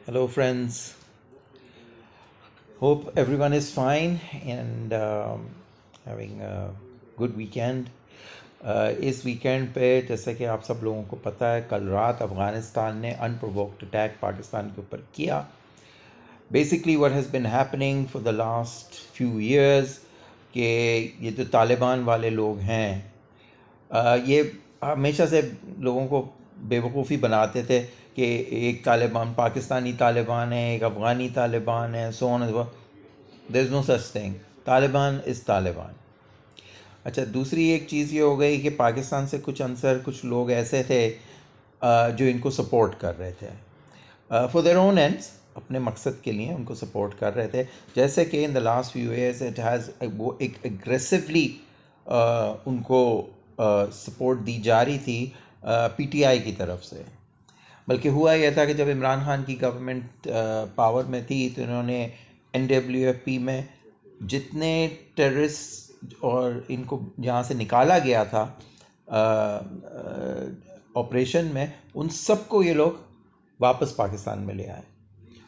Hello, friends. Hope everyone is fine and having a good weekend. इस weekend पे जैसे कि आप सब लोगों को पता है, कल रात अफ़गानिस्तान ने अनप्रोवोक्ड अटैक पाकिस्तान के ऊपर किया. Basically what has been happening for the last few years कि ये जो तालिबान वाले लोग हैं, ये हमेशा से लोगों को बेवकूफ़ी बनाते थे कि एक तालिबान पाकिस्तानी तालिबान है, एक अफ़गानी तालिबान है, so on. There is no such thing. Taliban is Taliban. अच्छा, दूसरी एक चीज़ ये हो गई कि पाकिस्तान से कुछ अंसर, कुछ लोग ऐसे थे जो इनको सपोर्ट कर रहे थे फॉर देयर ओन एंड्स, अपने मकसद के लिए उनको सपोर्ट कर रहे थे. जैसे कि इन the last few years it has वो एक एग्रेसिवली उनको सपोर्ट दी जा रही थी पीटीआई की तरफ से. बल्कि हुआ यह था कि जब इमरान खान की गवर्नमेंट पावर में थी तो इन्होंने NWFP में जितने टेररिस्ट और इनको जहाँ से निकाला गया था ऑपरेशन में, उन सबको ये लोग वापस पाकिस्तान में ले आए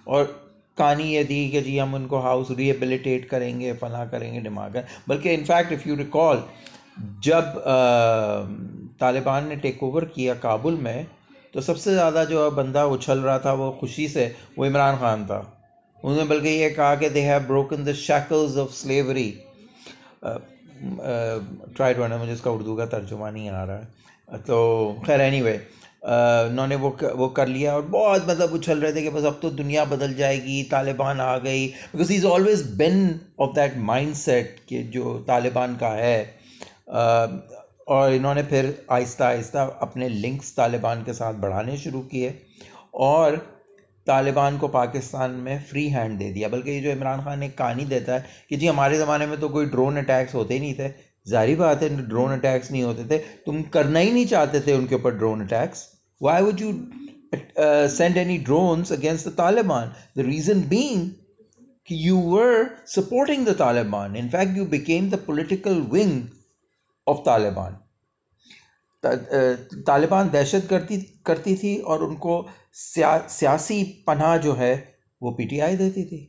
और कहानी ये दी कि जी हम उनको हाउस रिहेबिलिटेट करेंगे, फला करेंगे, दिमाग कर. बल्कि इनफैक्ट इफ़ यू रिकॉल, जब तालिबान ने टेक ओवर किया काबुल में, तो सबसे ज़्यादा जो बंदा उछल रहा था वो खुशी से, वो इमरान खान था. उन्होंने बल्कि ये कहा कि they have broken the shackles of slavery. Try to understand, मुझे इसका उर्दू का तर्जुमा नहीं आ रहा है, तो खैर एनीवे उन्होंने वो कर लिया और बहुत मतलब उछल रहे थे कि बस अब तो दुनिया बदल जाएगी, तालिबान आ गई. Because he is always been of that mind set कि जो तालिबान का है. और इन्होंने फिर आहिस्ता आहिस्ता अपने लिंक्स तालिबान के साथ बढ़ाने शुरू किए और तालिबान को पाकिस्तान में फ्री हैंड दे दिया. बल्कि ये जो इमरान खान एक कहानी देता है कि जी हमारे ज़माने में तो कोई ड्रोन अटैक्स होते ही नहीं थे. जाहिर बात है, ड्रोन अटैक्स नहीं होते थे, तुम करना ही नहीं चाहते थे उनके ऊपर drone attacks. Why would you send any drones against the Taliban? The reason being, you were supporting the Taliban. In fact, you became the political wing of Taliban. Taliban दहशत करती थी और उनको सियासी पनाह जो है वो पीटीआई देती थी.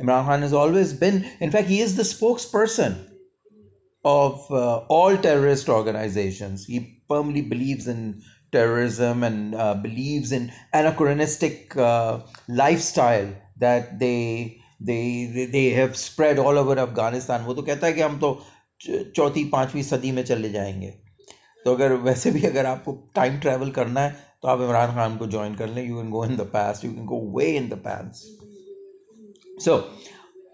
Imran Khan has always been, in fact he is the spokesperson of all terrorist organizations. He firmly believes in terrorism and believes in anachronistic lifestyle that they have spread all over Afghanistan. वो तो कहता है कि हम तो चौथी पांचवी सदी में चले जाएंगे. तो अगर वैसे भी अगर आपको टाइम ट्रैवल करना है तो आप इमरान खान को ज्वाइन कर लें. You can go in the past, you can go way in the past. So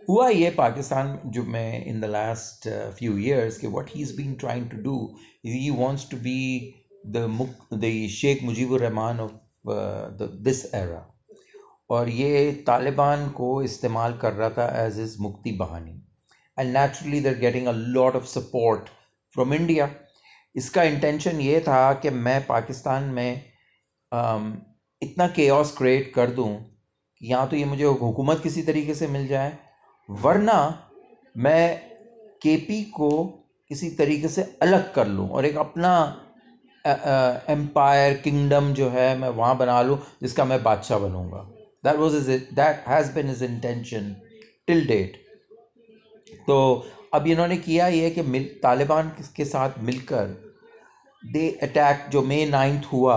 हुआ ये पाकिस्तान जो में in the last few years कि what he is been trying to do, he wants to be the Sheikh Mujibur Rahman of this era. और ये तालिबान को इस्तेमाल कर रहा था as is Mukti Bahini. And naturally they are getting a lot of support from India. इसका intention ये था कि मैं पाकिस्तान में इतना केओस क्रिएट कर दूं कि या तो ये मुझे हुकूमत किसी तरीके से मिल जाए, वरना मैं केपी को किसी तरीके से अलग कर लूं और एक अपना एम्पायर किंगडम जो है मैं वहाँ बना लूं जिसका मैं बादशाह बनूंगा. That has been his intention till date. तो अब इन्होंने किया ये कि तालिबान के साथ मिलकर दे अटैक जो May 9 हुआ,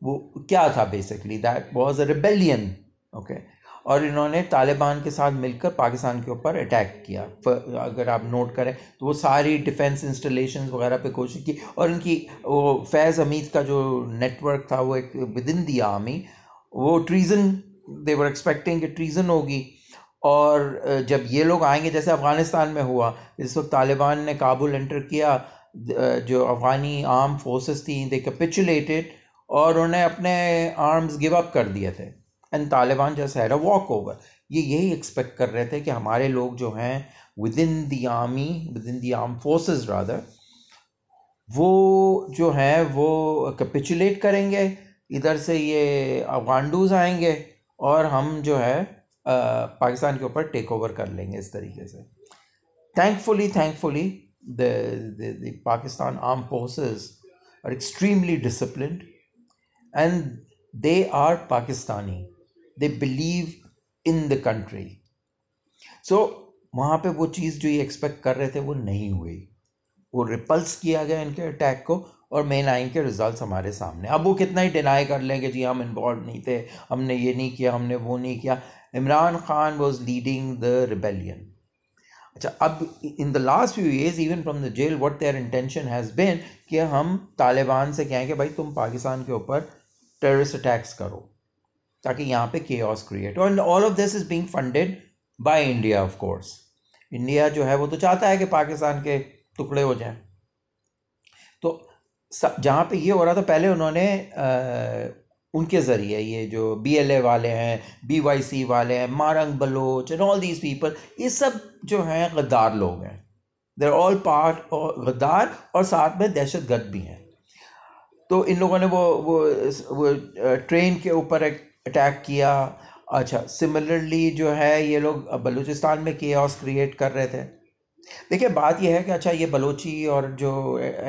वो क्या था basically, that was a rebellion. Okay, और इन्होंने तालिबान के साथ मिलकर पाकिस्तान के ऊपर अटैक किया. अगर आप नोट करें तो वो सारी डिफेंस इंस्टॉलेशंस वगैरह पे कोशिश की. और इनकी वो फैज़ हमीद का जो नेटवर्क था वो एक विद इन दी आर्मी, वो ट्रीज़न, दे वर एक्सपेक्टिंग कि ट्रीज़न होगी. और जब ये लोग आएंगे, जैसे अफ़गानिस्तान में हुआ, इस वक्त तालिबान ने काबुल एंटर किया, जो अफ़गानी आर्म फोर्सेस थी दे कैपिचुलेटेड और उन्हें अपने आर्म्स गिव अप कर दिए थे. And Taliban just had a walk over. ये यही एक्सपेक्ट कर रहे थे कि हमारे लोग जो हैं with in the army, with in the armed forces rather, वो जो हैं वो कैपिचुलेट करेंगे, इधर से ये अफगांडूज आएंगे और हम जो है पाकिस्तान के ऊपर टेक ओवर कर लेंगे इस तरीके से. Thankfully, the Pakistan armed forces are extremely disciplined and they are Pakistani. They believe in the country. So वहाँ पे वो चीज़ जो ये एक्सपेक्ट कर रहे थे वो नहीं हुई. वो रिपल्स किया गया इनके अटैक को, और May 9 के रिजल्ट्स हमारे सामने. अब वो कितना ही डिनाई कर लें कि जी हम इन्वॉल्व नहीं थे, हमने ये नहीं किया, हमने वो नहीं किया. Imran Khan was leading the rebellion. अच्छा, अब in the last few years even from the jail what their intention has been कि हम तालिबान से कहें कि भाई तुम पाकिस्तान के ऊपर टेररिस्ट अटैक्स करो ताकि यहाँ पे केओस क्रिएट हो. And all of this is being funded by India. Of course India जो है वो तो चाहता है कि पाकिस्तान के टुकड़े हो जाएं. तो जहाँ पे ये हो रहा था, पहले उन्होंने उनके ज़रिए ये जो BLA वाले हैं, BYC वाले हैं, Mahrang Baloch and all these people, ये सब जो हैं गद्दार लोग हैं. दे आर ऑल पार्ट गद्दार, और साथ में दहशतगर्द भी हैं. तो इन लोगों ने वो ट्रेन के ऊपर अटैक किया. अच्छा, सिमिलरली जो है ये लोग बलूचिस्तान में केओस क्रिएट कर रहे थे. देखिए बात यह है कि अच्छा ये बलोची और जो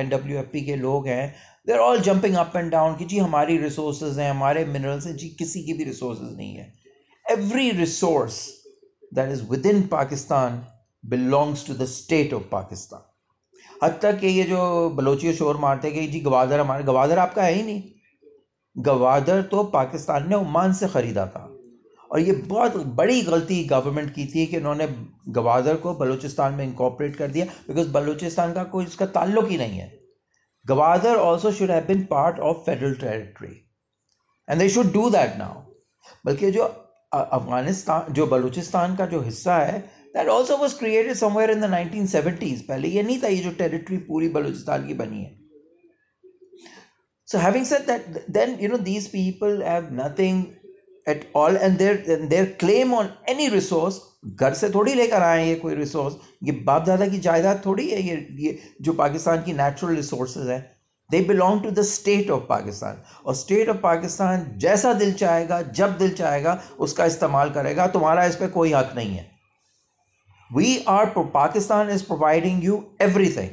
NWFP के लोग हैं, they are all jumping up and down कि जी हमारी रिसोर्सेज हैं, हमारे मिनरल्स हैं. जी किसी की भी रिसोर्सेज नहीं है. Every resource that is within Pakistan belongs to the state of Pakistan. हद तक कि ये जो बलोची शोर मारते कि जी गवादर हमारे, गवादर आपका है ही नहीं. गवादर तो पाकिस्तान ने ओमान से ख़रीदा था. और ये बहुत बड़ी गलती गवर्नमेंट की थी कि उन्होंने गवादर को बलूचिस्तान में इंकॉर्पोरेट कर दिया, बिकॉज बलूचिस्तान का कोई उसका ताल्लुक ही नहीं है. Gwadar also should have been part of federal territory and they should do that now. बल्कि जो अफगानिस्तान, जो बलूचिस्तान का जो हिस्सा है, that also was created somewhere in the 1970s. पहले ये नहीं था ये जो टेरिटरी पूरी बलूचिस्तान की बनी है. So having said that, then these people have nothing at all, and their claim on any resource, घर से थोड़ी लेकर आए ये कोई रिसोर्स. ये बाप दादा की जायदाद थोड़ी है. ये जो पाकिस्तान की नेचुरल रिसोर्सेज है, they belong to the state of Pakistan. और स्टेट ऑफ पाकिस्तान जैसा दिल चाहेगा, जब दिल चाहेगा उसका इस्तेमाल करेगा. तुम्हारा इस पर कोई हक नहीं है. Pakistan is providing you everything.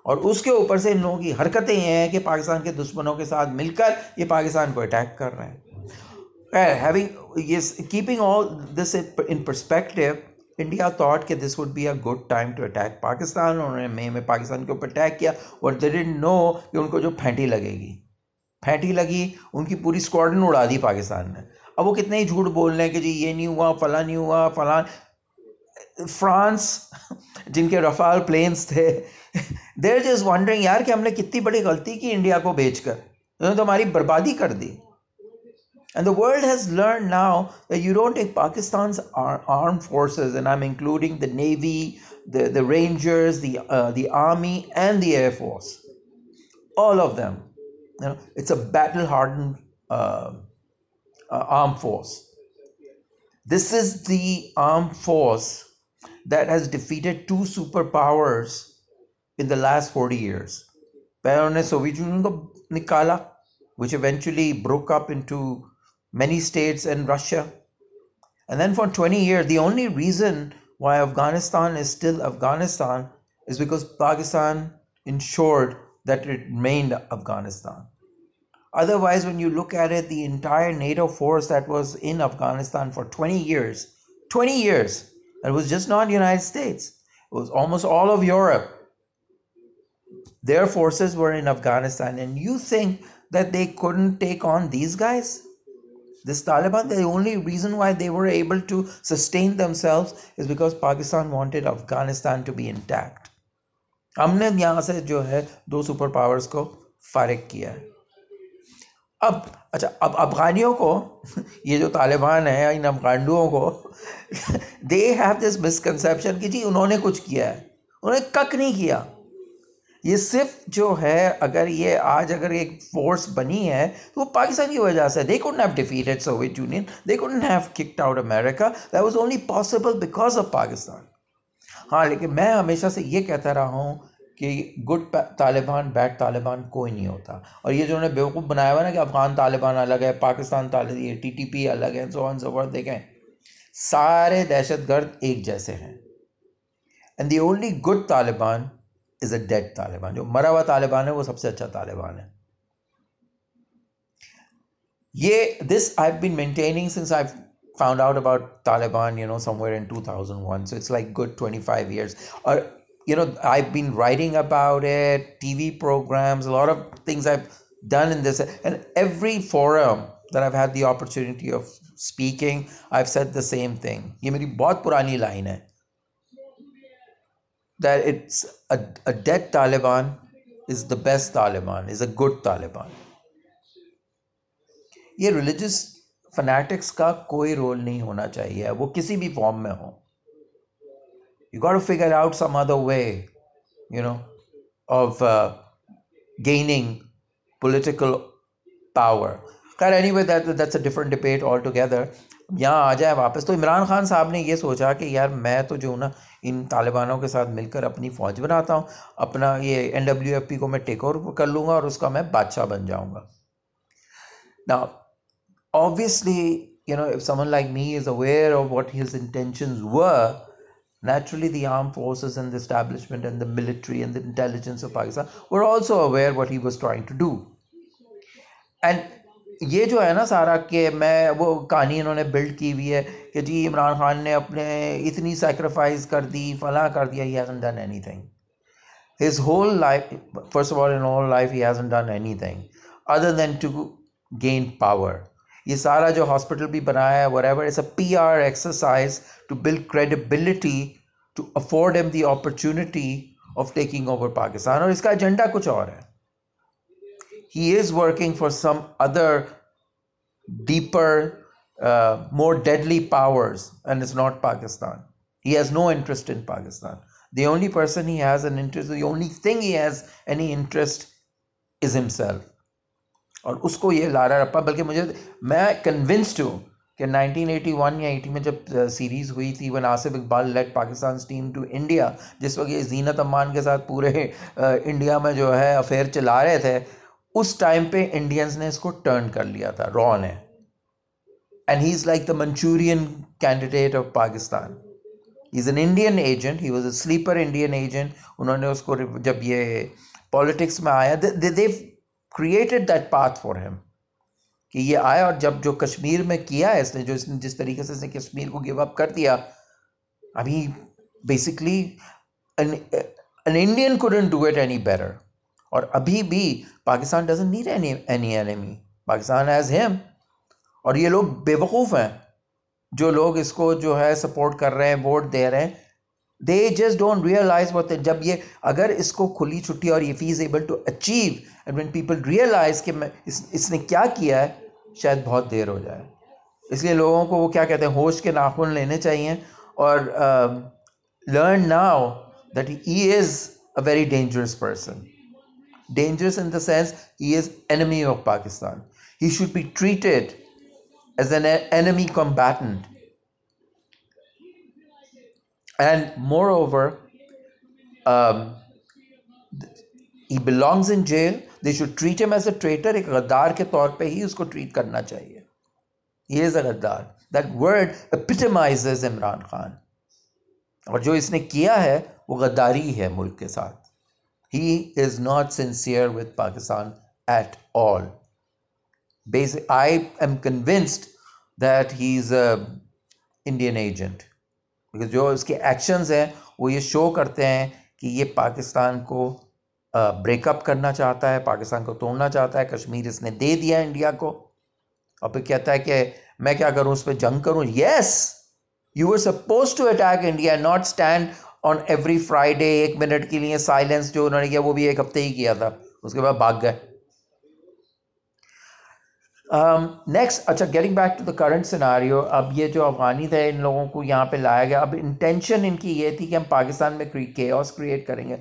और उसके ऊपर से इन लोगों की हरकतें ये हैं कि पाकिस्तान के दुश्मनों के साथ मिलकर ये पाकिस्तान को अटैक कर रहे हैं. Keeping all this in perspective, India thought that this would be a good time to attack Pakistan. उन्होंने मई में पाकिस्तान के ऊपर अटैक किया. What they didn't know कि उनको जो फैंटी लगी, उनकी पूरी स्क्वाड्रन उड़ा दी पाकिस्तान ने. अब वो कितने ही झूठ बोल रहे हैं कि जी ये नहीं हुआ, फला नहीं हुआ, फला. फ्रांस जिनके रफाल प्लेन्स थे, they're just wondering यार कि हमने कितनी बड़ी गलती की इंडिया को बेचकर. उन्होंने तो हमारी बर्बादी कर दी. And the world has learned now that you don't take Pakistan's armed forces, and I'm including the Navy, the Rangers, the Army, and the Air Force. All of them. It's a battle-hardened armed force. This is the armed force that has defeated two superpowers in the last 40 years. पहले उन्होंने Soviet union को निकाला, which eventually broke up into many states and Russia. And then for 20 years, the only reason why Afghanistan is still Afghanistan is because Pakistan ensured that it remained Afghanistan. Otherwise, when you look at it, the entire NATO force that was in Afghanistan for 20 years, it was just not the United States. It was almost all of Europe. Their forces were in Afghanistan. And you think that they couldn't take on these guys? This Taliban, the only reason why they were able to sustain themselves is because Pakistan wanted Afghanistan to be intact. हमने यहाँ से जो है दो super powers को फारिग किया है. अब अफगानियों को, ये जो तालिबान है, इन अफगांडुओं को, they have this misconception कि जी उन्होंने कुछ किया है. उन्होंने कक नहीं किया. ये सिर्फ जो है, अगर ये आज अगर एक फोर्स बनी है तो वो पाकिस्तान की वजह से. They couldn't have defeated Soviet Union. They couldn't have kicked out America. That was only possible because of Pakistan. हाँ, लेकिन मैं हमेशा से ये कहता रहा हूँ कि गुड तालिबान, बैड तालिबान कोई नहीं होता. और ये जो उन्होंने बेवकूफ़ बनाया हुआ ना कि अफ़गान तालिबान अलग है, पाकिस्तान तालिबान, ये TTP अलग है, सो ऑन सो फॉर्थ, देखें सारे दहशतगर्द एक जैसे हैं. And the only good Taliban is a dead Taliban. जो मरा हुआ तालिबान है वो सबसे अच्छा तालिबान है. This I've been maintaining since I've found out about Taliban, somewhere in 2001. So it's like good 25 years. Or, I've been writing about it, TV programs, a lot of things I've done in this. And every forum that I've had the opportunity of speaking, I've said the same thing. ये मेरी बहुत पुरानी line है. That it's a dead Taliban is the best Taliban, is a good Taliban. ये religious fanatics का कोई role नहीं होना चाहिए, वो किसी भी फॉर्म में हो. You got to figure out some other way, of gaining political power. Anyway, that's a different debate altogether. यहाँ आ जाए वापस. तो इमरान खान साहब ने ये सोचा कि यार मैं तो जो ना इन तालिबानों के साथ मिलकर अपनी फ़ौज बनाता हूँ, अपना ये NWFP को मैं टेक ओवर कर लूँगा और उसका मैं बादशाह बन जाऊँगा. Now, obviously, if someone like me is aware of what his intentions were, naturally the armed forces and the establishment and the military and the intelligence of Pakistan were also aware what he was trying to do. And ये जो है ना सारा कि मैं वो कहानी इन्होंने बिल्ड की हुई है कि जी इमरान खान ने अपने इतनी सैक्रिफाइस कर दी, फला कर दिया. He hasn't done anything. His whole life, first of all, in all life, he hasn't done anything other than to gain power. ये सारा जो हॉस्पिटल भी बनाया है, whatever, it's a PR exercise to build credibility, to afford him the opportunity of taking over Pakistan. और इसका agenda कुछ और है. He is working for some other deeper, more deadly powers, and it's not Pakistan. He has no interest in Pakistan. The only person he has an interest, the only thing he has any interest is himself. और उसको ये Lara रप्पा, बल्कि मैं convinced हूँ कि 1981 या 80 में जब सीरीज़ हुई थी when Asif Iqbal led Pakistan's team to India, जिस वक्त ये जीनत अमान के साथ पूरे इंडिया में जो है अफेयर चला रहे थे, उस टाइम पे इंडियंस ने इसको टर्न कर लिया था, रॉ ने. And he is like the Manchurian candidate of Pakistan. He is an Indian agent, he was a sleeper Indian agent. उन्होंने उसको जब ये पॉलिटिक्स में आया, they created that path for him कि ये आया. और जब जो कश्मीर में किया है इसने, जिस तरीके से इसने कश्मीर को गिव अप कर दिया, अभी basically an Indian couldn't do it any better. और अभी भी Pakistan doesn't need any enemy. Pakistan has him. और ये लोग बेवकूफ़ हैं जो लोग इसको जो है सपोर्ट कर रहे हैं, वोट दे रहे हैं. they just don't realize what जब ये अगर इसको खुली छुट्टी और if he is able to achieve and when people realize कि इसने क्या किया है, शायद बहुत देर हो जाए. इसलिए लोगों को वो क्या कहते हैं, होश के नाखून लेने चाहिए और learn now that he is a very dangerous person. Dangerous in the sense he is enemy of Pakistan. He should be treated as an enemy combatant. And moreover, he belongs in jail. They should treat him as a traitor. एक गद्दार के तौर पे ही उसको treat करना चाहिए. He is a गद्दार. That word epitomizes Imran Khan. और जो इसने किया है वो गद्दारी है मुल्क के साथ. He is not sincere with Pakistan at all. I am convinced that he is a Indian agent. Because जो इसके actions हैं वो ये show करते हैं कि ये पाकिस्तान को ब्रेकअप करना चाहता है, पाकिस्तान को तोड़ना चाहता है. कश्मीर इसने दे दिया इंडिया को और फिर कहता है कि मैं क्या करूं, उस पर जंग करूं. Yes, you were supposed to attack India, not stand on every Friday 1 minute के लिए साइलेंस जो उन्होंने किया वो भी 1 हफ्ते ही किया था, उसके बाद भाग गए. नेक्स्ट, अच्छा, getting back to the current scenario. अब ये जो अफगानी थे इन लोगों को यहाँ पे लाया गया. अब इंटेंशन इनकी ये थी कि हम पाकिस्तान में केओस क्रिएट करेंगे.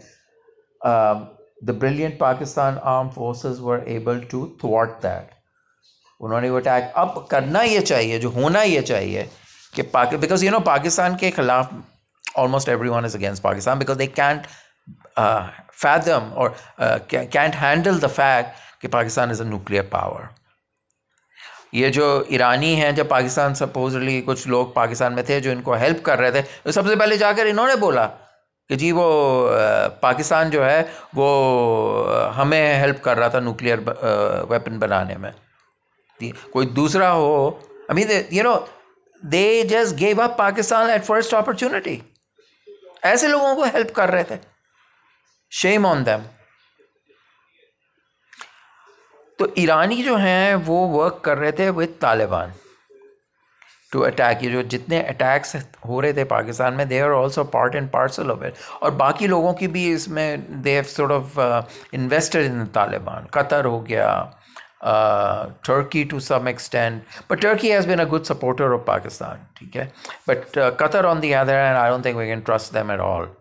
The brilliant Pakistan armed forces were able to thwart that. उन्होंने वो अटैक अब करना ये चाहिए, जो होना ये चाहिए कि बिकॉज पाकिस्तान के खिलाफ almost everyone is against Pakistan because they can't fathom or can't handle the fact कि Pakistan is a nuclear power. ये जो ईरानी हैं, जब पाकिस्तान सपोजली कुछ लोग पाकिस्तान में थे जो इनको हेल्प कर रहे थे, तो सबसे पहले जाकर इन्होंने बोला कि जी वो पाकिस्तान जो है वो हमें हेल्प कर रहा था न्यूक्लियर वेपन बनाने में. कोई दूसरा हो, I mean you know they just gave up Pakistan at first opportunity. ऐसे लोगों को हेल्प कर रहे थे, शेम ऑन देम। तो ईरानी जो हैं वो वर्क कर रहे थे विद तालिबान टू अटैक। ये जो जितने अटैक्स हो रहे थे पाकिस्तान में, they are also part and parcel of it. और बाकी लोगों की भी इसमें they have sort of invested in Taliban. Qatar हो गया, Turkey to some extent, but Turkey has been a good supporter of Pakistan, ठीक है। But Qatar on the other hand, I don't think we can trust them at all.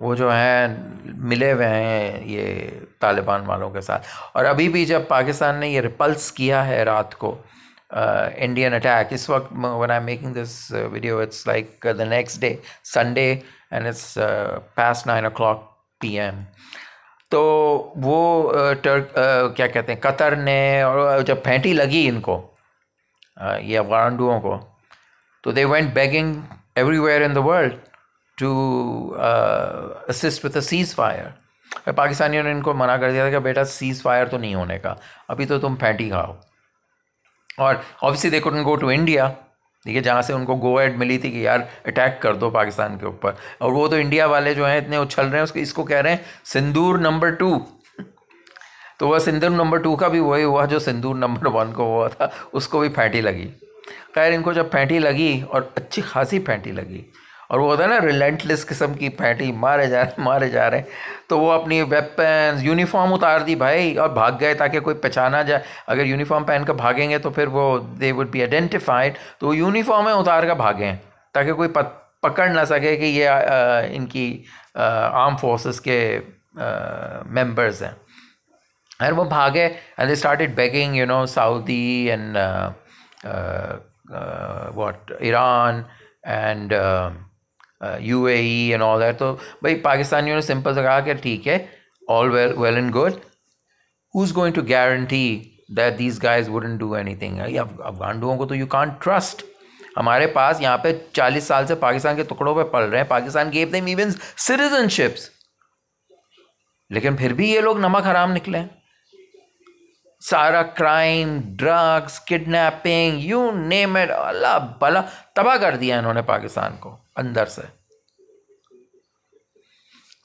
वो जो हैं मिले हुए हैं ये तालिबान वालों के साथ। और अभी भी जब पाकिस्तान ने ये रिपल्स किया है रात को इंडियन अटैक, इस वक्त when I am making this video it's like the next day Sunday and its past 9 o'clock PM। तो वो क्या कहते हैं, कतर ने, और जब फेंटी लगी इनको ये अफगान को, तो they went begging everywhere in the world to assist with a ceasefire. पाकिस्तानियों ने इनको मना कर दिया था कि बेटा सीज फायर तो नहीं होने का, अभी तो तुम फेंटी खाओ। और obviously they couldn't go to India, देखिए, जहाँ से उनको गो एड मिली थी कि यार अटैक कर दो पाकिस्तान के ऊपर। और वो तो इंडिया वाले जो हैं इतने उछल रहे हैं, उसको इसको कह रहे हैं सिंदूर नंबर 2। तो वह सिंदूर नंबर 2 का भी वही हुआ जो सिंदूर नंबर 1 को हुआ था, उसको भी फेंटी लगी। खैर, इनको जब फेंटी लगी, और अच्छी खासी फेंटी लगी, और वो होता है ना रिलेंटलेस किस्म की फेंटी, मारे जा रहे, तो वो अपनी वेपन्स, यूनिफॉर्म उतार दी भाई और भाग गए ताकि कोई पहचाना जाए। अगर यूनिफॉर्म पहन कर भागेंगे तो फिर वो दे वुड बी आइडेंटिफाइड, तो वो यूनिफॉर्म में उतार कर भागें ताकि कोई पकड़ ना सके कि ये इनकी आर्म फोर्सेस के मेंबर्स हैं। और वो भागे and they started begging, you know, Saudi and what Iran and UAE and all that. तो भाई पाकिस्तानियों ने सिंपल से कहा कि ठीक है, all well and good, who is going to guarantee that these guys wouldn't do anything. Afghan को तो यू कांट ट्रस्ट। हमारे पास यहाँ पे 40 साल से पाकिस्तान के टुकड़ों पे पल रहे हैं, Pakistan gave them even citizenships, लेकिन फिर भी ये लोग नमक हराम निकले। सारा crime, drugs, kidnapping, you name it, अल्लाह भला तबाह कर दिया इन्होंने पाकिस्तान को अंदर से।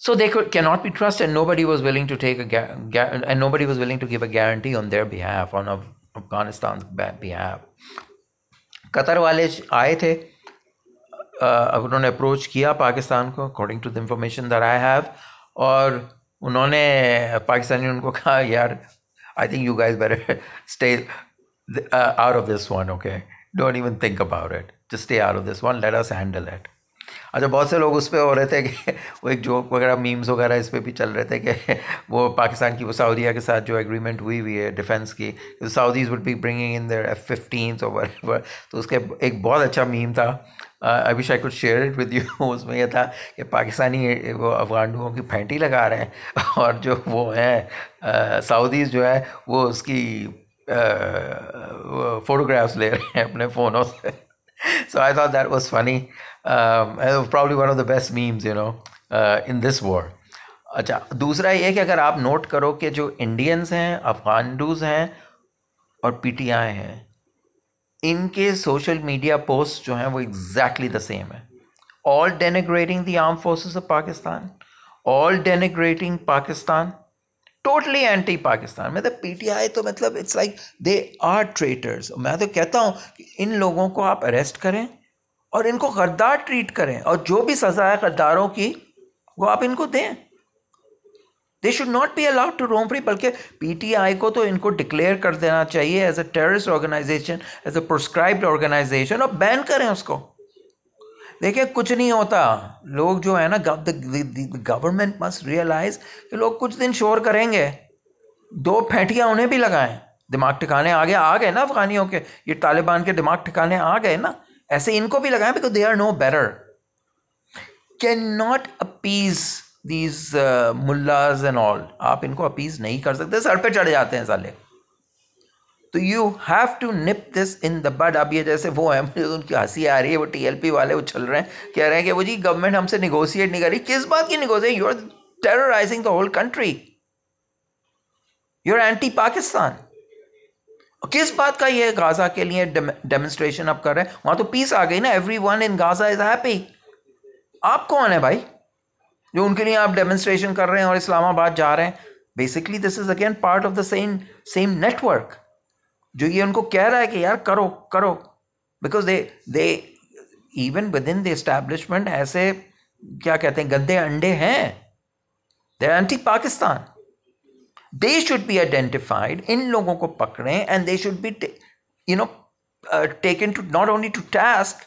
So they cannot be trusted. Nobody was willing to and nobody was willing to give a guarantee on their behalf, on Afghanistan's behalf. Qatar वाले आए थे, उन्होंने अप्रोच किया पाकिस्तान को, according to the information that I have, और उन्होंने पाकिस्तानी उनको कहा यार I think you guys better stay out of this one, okay? Don't even think about it. Just stay out of this one. Let us handle it. अच्छा, बहुत से लोग उस पर हो रहे थे कि वो एक जोक वगैरह, मीम्स वगैरह इस पर भी चल रहे थे कि वो पाकिस्तान की, वो सऊदीया के साथ जो एग्रीमेंट हुई है डिफेंस की, Saudis would be bringing in their F-15s और व्हाटएवर। तो उसके एक बहुत अच्छा मीम था, I wish I could share it with you. उसमें यह था कि पाकिस्तानी वो अफगानों की फेंटी लगा रहे हैं, और जो वो हैं सऊदीज़ जो है वो उसकी फोटोग्राफ्स ले रहे हैं अपने फ़ोनों से। So I thought that was funny. Probably one of the best memes, you know, in this war. अच्छा, दूसरा ये कि अगर आप नोट करो कि जो इंडियंस हैं, अफगानडूज हैं और PTI हैं, इनके सोशल मीडिया पोस्ट जो हैं वो एग्जैक्टली द सेम है। All denigrating the armed forces of Pakistan, all denigrating Pakistan, totally anti Pakistan. मतलब PTI तो मतलब it's like they are traitors. मैं तो कहता हूँ कि इन लोगों को आप अरेस्ट करें और इनको गद्दार ट्रीट करें, और जो भी सज़ा है गद्दारों की वो आप इनको दें। They should not be allowed to roam free. बल्कि PTI को तो इनको डिक्लेयर कर देना चाहिए as a terrorist organisation, as a prescribed organisation, और बैन करें उसको। देखिए, कुछ नहीं होता। लोग जो है ना, गवर्नमेंट मस्ट रियलाइज कि लोग कुछ दिन शोर करेंगे, 2 फेंटियाँ उन्हें भी लगाएं, दिमाग ठिकाने आ गए ना अफगानियों के, ये तालिबान के दिमाग ठिकाने आ गए ना, ऐसे इनको भी लगाएं, because they are no better. Can not appease these mullahs and all. आप इनको अपीज नहीं कर सकते, सर पे चढ़ जाते हैं साले। तो you have to nip this in the bud. अब ये जैसे वो है, मुझे उनकी हंसी आ रही है, वो TLP वाले वो चल रहे हैं, कह रहे हैं कि वो जी गवर्नमेंट हमसे निगोशिएट नहीं कर रही। किस बात की negotiate? You are terrorising the whole country, you are anti Pakistan. किस बात का ये गाजा के लिए डेमोन्स्ट्रेशन अब कर रहे हैं? वहां तो पीस आ गई ना, everyone in Gaza is happy. आप कौन है भाई जो उनके लिए आप डेमोन्स्ट्रेशन कर रहे हैं और इस्लामाबाद जा रहे हैं? Basically this is again part of the same same network जो ये उनको कह रहा है कि यार करो करो, because they even within the establishment ऐसे क्या कहते हैं गंदे अंडे हैं, they are anti Pakistan. They should be identified, इन लोगों को पकड़ें and they should be taken to not only to task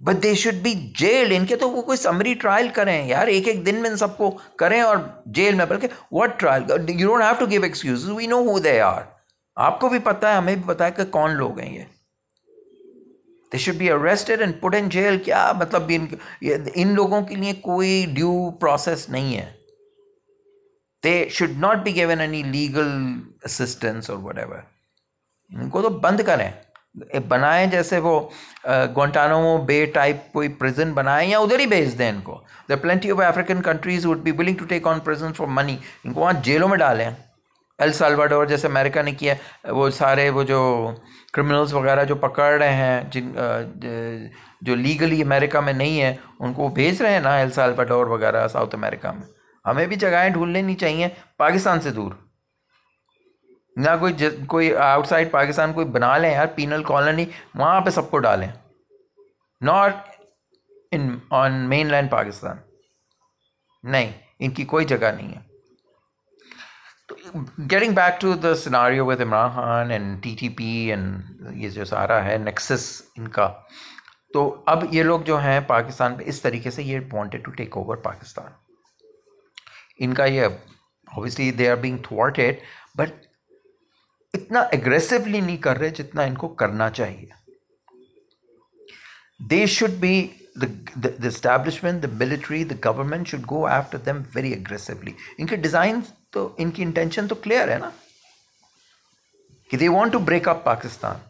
but they should be jail. इनके तो वो कोई समरी ट्रायल करें यार, एक एक दिन में इन सबको करें और जेल में, बल्कि what trial, you don't have to give excuses, we know who they are. आपको भी पता है, हमें भी पता है कि कौन लोग हैं ये। They should be arrested and put in jail. क्या मतलब इन लोगों के लिए कोई ड्यू प्रोसेस नहीं है। दे should not be given any legal assistance और व्हाटएवर। इनको तो बंद करें, बनाएं जैसे वो ग्वांटानामो बे टाइप कोई प्रिजन बनाएं या उधर ही भेज दें इनको। There are plenty of African countries would be willing to take on prison for money. इनको वहाँ जेलों में डालें। एल साल्वाडोर जैसे अमेरिका ने किया, वो सारे वो जो क्रिमिनल्स वगैरह जो पकड़ रहे हैं जो लीगली अमेरिका में नहीं है, उनको भेज रहे हैं ना एल साल्वाडोर वगैरह साउथ अमेरिका में। हमें भी जगहें ढूंढ लेनी चाहिए पाकिस्तान से दूर ना, कोई आउटसाइड पाकिस्तान कोई बना लें यार पीनल कॉलोनी, वहाँ पे सबको डालें, not in on mainland Pakistan. नहीं, इनकी कोई जगह नहीं है। तो getting back to the scenario with Imran Khan and TTP and ये जो सारा है नेक्सस इनका, तो अब ये लोग जो हैं पाकिस्तान पे इस तरीके से ये wanted to take over Pakistan. इनका ये obviously they are being thwarted, but इतना एग्रेसिवली नहीं कर रहे जितना इनको करना चाहिए। They should be the establishment, the military, the government should go after them very aggressively. इनके डिजाइन तो, इनकी इंटेंशन तो क्लियर है ना कि they want to break up Pakistan.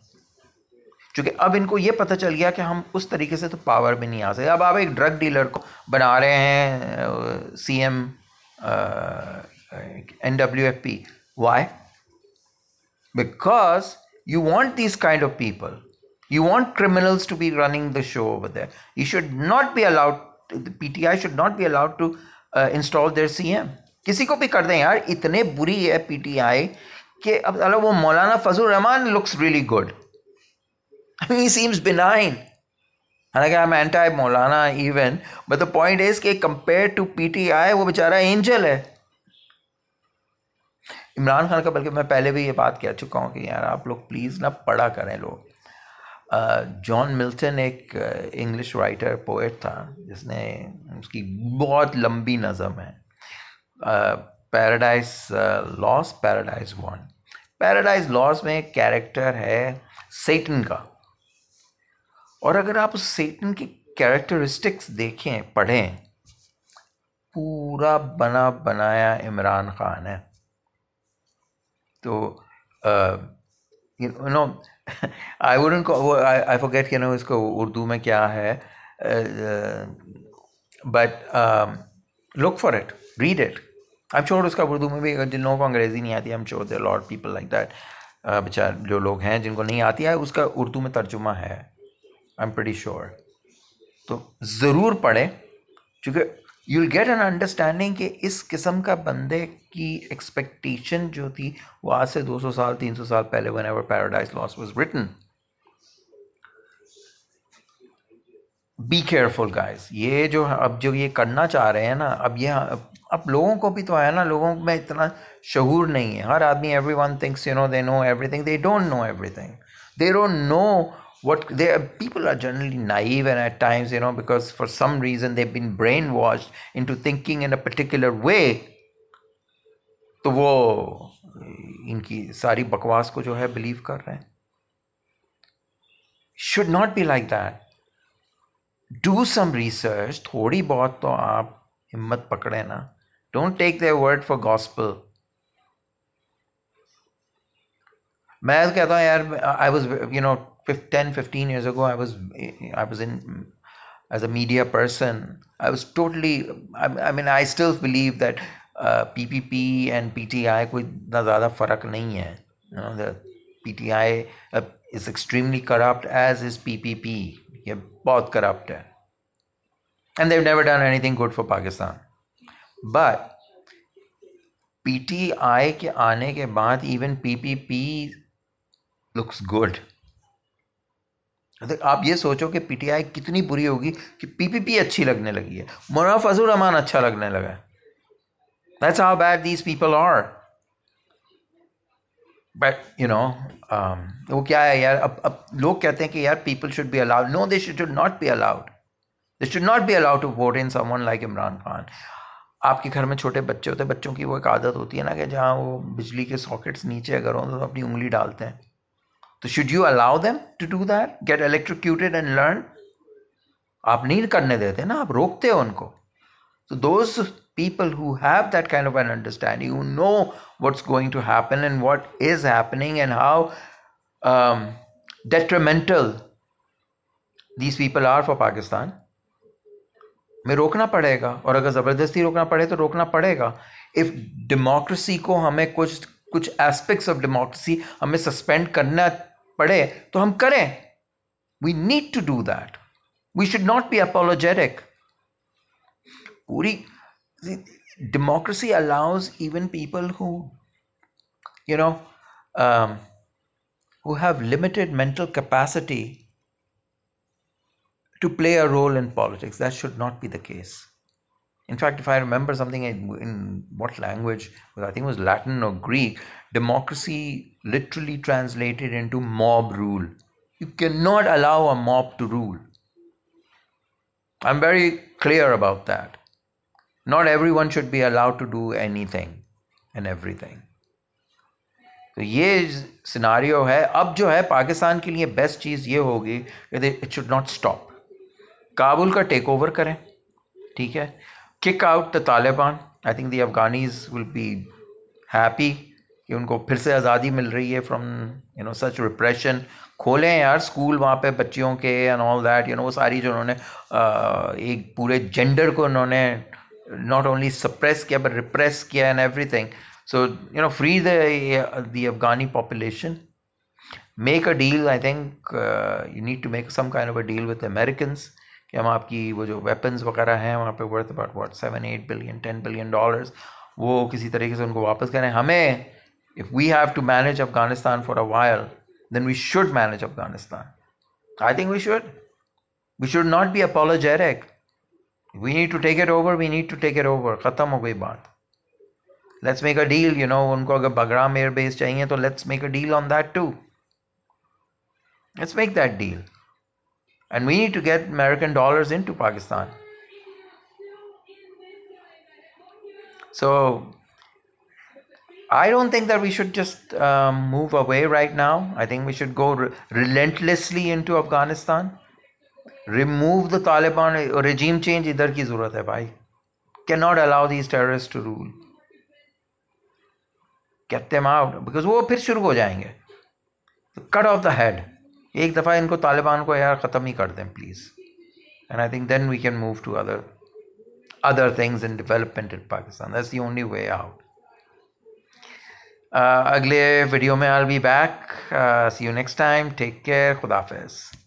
क्योंकि अब इनको ये पता चल गया कि हम उस तरीके से तो पावर में नहीं आ सकते। अब आप एक ड्रग डीलर को बना रहे हैं CM NWFP। Why? Because you want these kind of people. You want criminals to be running the show over there. You should not be allowed, the PTI should not be allowed to install their CM. किसी को भी कर दें यार, इतने बुरी है PTI कि अब वो मौलाना फजल Rahman looks really good. I mean, he seems benign. हालांकि I'm anti Maulana even, but the point is कि compared to PTI वो बेचारा एंजल है। इमरान खान का, बल्कि मैं पहले भी ये बात कह चुका हूँ कि यार आप लोग प्लीज़ ना पढ़ा करें लोग। जॉन मिल्टन एक इंग्लिश राइटर पोएट था जिसने, उसकी बहुत लंबी नज़म है, paradise lost, paradise won. Paradise lost में एक कैरेक्टर है सेटन का, और अगर आप उस सेटन की कैरेक्टरिस्टिक्स देखें, पढ़ें, पूरा बना बनाया इमरान खान है। तो you know I wouldn't call, I forget इसको उर्दू में क्या है, but look for it, read it. I'm sure उसका उर्दू में भी, जिन लोगों को अंग्रेज़ी नहीं आती, I'm sure there are a lot of people like that, बेचार जो लोग हैं जिनको नहीं आती है, उसका उर्दू में तर्जुमा है, I'm pretty sure। तो ज़रूर पढ़ें, क्योंकि you'll get an understanding कि इस किस्म का बंदे की एक्सपेक्टेशन जो थी वो आज से 200 साल 300 साल पहले, whenever Paradise Lost was written। Be careful guys। ये जो अब जो ये करना चाह रहे हैं ना, अब लोगों को भी तो है ना, लोगों में इतना शऊर नहीं है। हर आदमी, everyone thinks they know everything, they don't know everything, they don't know what people are generally naive, and at times because for some reason they've been brainwashed into thinking in a particular way, तो वो इनकी सारी बकवास को जो है believe कर रहे हैं। should not be like that। do some research, थोड़ी बहुत तो आप हिम्मत पकड़े ना, don't take their word for gospel। मैं कहता हूँ यार, I was 10-15 years ago, I was in as a media person, I was totally, I mean I still believe that PPP and PTI कोई इतना ज़्यादा फ़र्क नहीं है। The PTI is extremely corrupt, as is PPP. ये बहुत corrupt है. And they've never done anything good for Pakistan. But PTI के आने के बाद even PPP looks good. आप ये सोचो कि PTI कितनी बुरी होगी कि PPP अच्छी लगने लगी है, मौलाना फजल रहमान अच्छा लगने लगा है. That's how bad these people are. But वो क्या है यार, अब लोग कहते हैं कि यार people should be allowed. No, they should not be allowed. They should not be allowed to vote in someone like Imran Khan. आपके घर में छोटे बच्चे होते हैं, बच्चों की वो एक आदत होती है ना कि जहाँ वो बिजली के सॉकेट्स नीचे अगर हो तो अपनी उंगली डालते हैं. तो should you allow them to do that? Get electrocuted and learn? आप नहीं करने देते ना, आप रोकते हो उनको. So those people who have that kind of an understanding, who know what's going to happen and what is happening and how detrimental these people are for Pakistan, में रोकना पड़ेगा. और अगर ज़बरदस्ती रोकना पड़े तो रोकना पड़ेगा. इफ़ डेमोक्रेसी को हमें कुछ एस्पेक्ट्स ऑफ डेमोक्रेसी हमें सस्पेंड करना पड़े तो हम करें. We need to do that. We should not be apologetic. पूरी democracy allows even people who who have limited mental capacity to play a role in politics. That should not be the case. In fact, if I remember something in what language, I think it was Latin or Greek, democracy literally translated into mob rule. You cannot allow a mob to rule. I'm very clear about that. Not everyone should be allowed to do anything and everything. तो ये scenario है. अब जो है पाकिस्तान के लिए best चीज़ ये होगी कि it should not stop. Kabul का टेक ओवर करें, ठीक है. Kick out the Taliban. I think the Afghanis will be happy कि उनको फिर से आज़ादी मिल रही है फ्रॉम सच रिप्रेशन. खोलें यार स्कूल वहाँ पे बच्चियों के एंड ऑल दैट. वो सारी जो उन्होंने एक पूरे जेंडर को उन्होंने not only suppress kiya but repress kiya and everything. So free the Afghani population. Make a deal. I think you need to make some kind of a deal with the Americans कि हम आपकी वो जो weapons वगैरह हैं वहाँ पे worth about what 7-8 billion $10 billion वो किसी तरीके से उनको वापस करें. हमें if we have to manage Afghanistan for a while, then we should manage Afghanistan. I think we should not be apologetic. We need to take it over. We need to take it over. खत्म हो गई बात. Let's make a deal. उनको अगर Bagram air base चाहिए तो let's make a deal on that too. Let's make that deal. And we need to get American dollars into Pakistan. So I don't think that we should just move away right now. I think we should go relentlessly into Afghanistan. Remove the Taliban. Regime change इधर की ज़रूरत है भाई. Cannot allow these terrorists to rule. Get them out because वो फिर शुरू हो जाएंगे. Cut off the head. एक दफ़ा इनको तालिबान को यार ख़त्म ही कर दें please. And I think then we can move to other things in development in Pakistan. That's the only way out. अगले वीडियो में I'll be back. See you next time. Take care. खुदा हाफ़िज़.